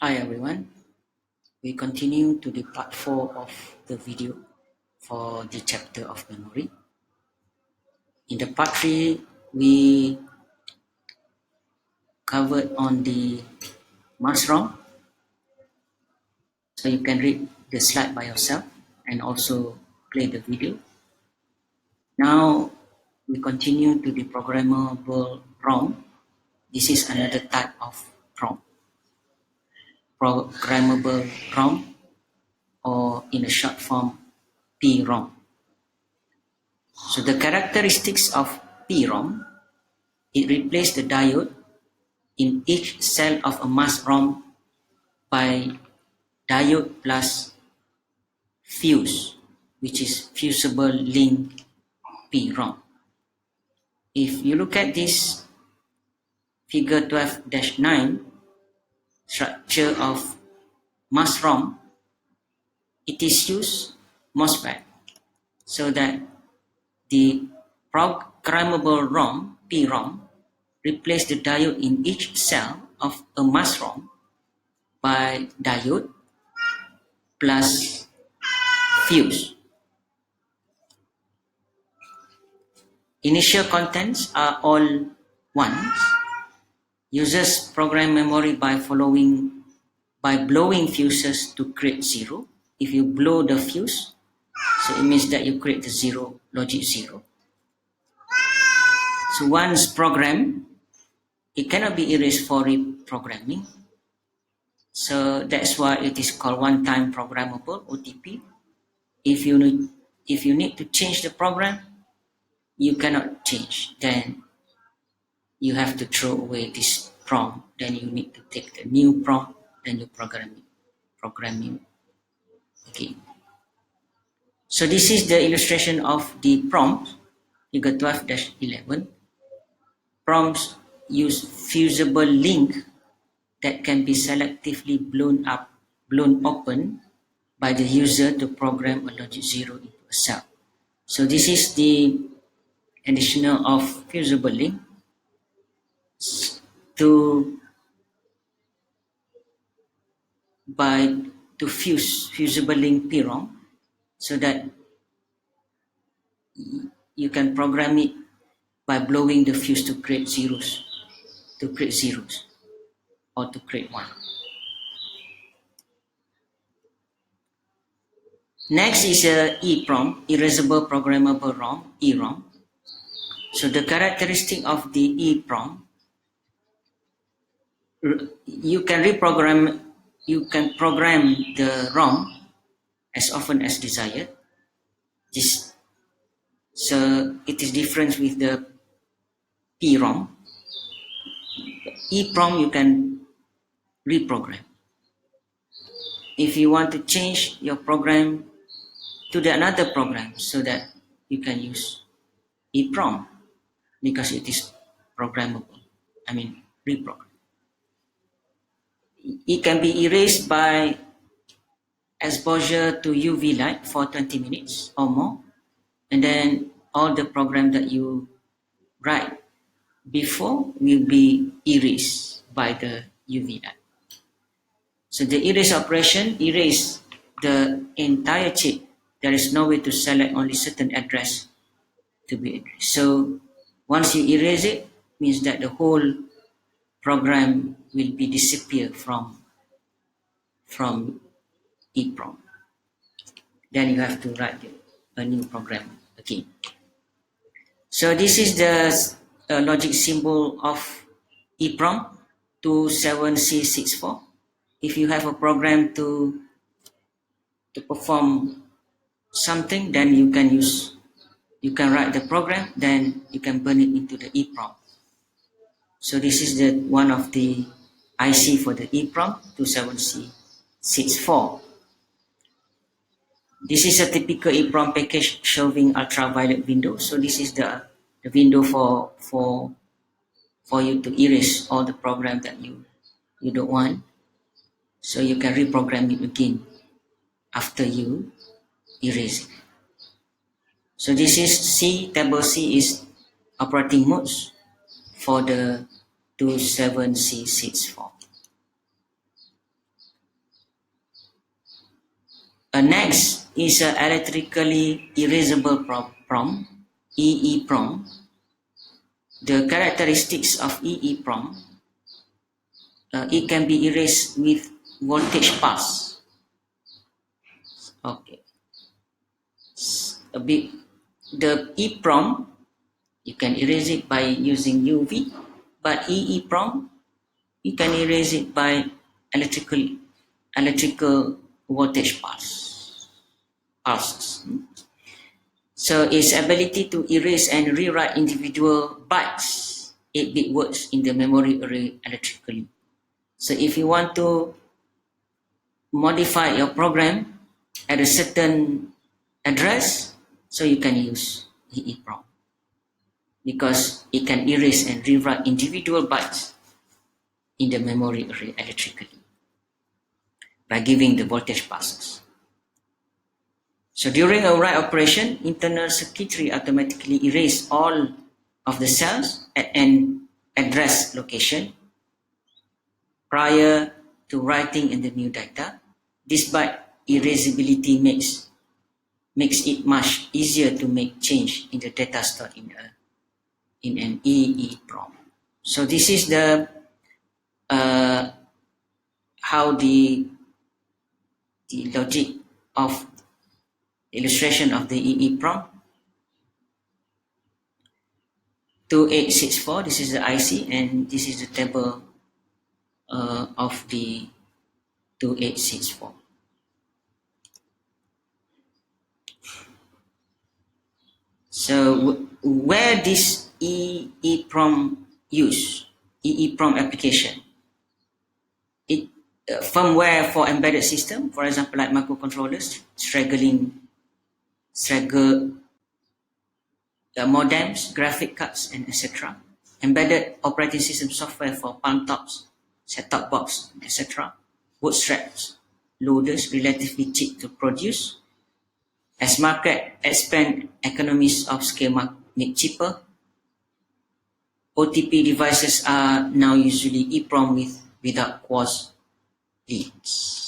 Hi everyone, we continue to the part 4 of the video for the chapter of memory. In the part 3, we covered on the mass ROM, so you can read the slide by yourself and also play the video. Now we continue to the programmable ROM. This is another type of ROM. Programmable ROM, or in a short form, PROM. So the characteristics of PROM, it replaces the diode in each cell of a mass ROM by diode plus fuse, which is fusible link PROM. If you look at this figure 12-9 structure of mass ROM, it is used MOSFET so that the programmable ROM, PROM, replace the diode in each cell of a mass ROM by diode plus fuse. Initial contents are all ones. Users program memory by blowing fuses to create 0. If you blow the fuse, so it means that you create the 0, logic 0. So once programmed, it cannot be erased for reprogramming. So that's why it is called one-time programmable, OTP. If you need to change the program, you cannot change. Then you have to throw away this PROM. Then you need to take the new PROM, then you program it again. So this is the illustration of the PROMs, figure 12-11. PROMs use fusible link that can be selectively blown open by the user to program a logic 0 into a cell. So this is the additional of fusible link to fuse fusible link PROM, so that you can program it by blowing the fuse to create zeros, or to create 1. Next is EPROM, erasable programmable ROM, EROM. So the characteristic of the EPROM, you can program the ROM as often as desired. So it is different with the PROM. EPROM you can reprogram. If you want to change your program to another program, so that you can use EPROM because it is programmable. Reprogram. It can be erased by exposure to UV light for 20 minutes or more, and then all the program that you write before will be erased by the UV light. So the erase operation erase the entire chip. There is no way to select only certain address to be erased. So once you erase it, means that the whole program will be disappear from EPROM. Then you have to write a new program again. So this is the logic symbol of EPROM 27C64. If you have a program to perform something, then you can write the program, then you can burn it into the EPROM. So this is one of the IC for the EPROM 27C64. This is a typical EPROM package showing ultraviolet window. So this is the window for you to erase all the program that you don't want. So you can reprogram it again after you erase it. So this is table C is operating modes for the 27C64. Next is an electrically erasable PROM, EEPROM. The characteristics of EEPROM, it can be erased with voltage pass. Okay. The EEPROM, you can erase it by using UV, but EEPROM, you can erase it by electrical voltage pulses. So its ability to erase and rewrite individual bytes, 8-bit words in the memory array electrically. So if you want to modify your program at a certain address, so you can use EEPROM because it can erase and rewrite individual bytes in the memory array electrically by giving the voltage passes. So during a write operation, internal circuitry automatically erase all of the cells at an address location prior to writing in the new data. This byte erasability makes it much easier to make change in the data stored in an EEPROM. So this is the how the logic of illustration of the EEPROM. 2864, this is the IC, and this is the table of the 2864. So where this EEPROM use, EEPROM application, it firmware for embedded system, for example, like microcontrollers, modems, graphic cards, and etc. Embedded operating system software for palm tops, set-top box, etc. Bootstraps, loaders, relatively cheap to produce. As market expand, economies of scale make cheaper. OTP devices are now usually EEPROM without QoS leads.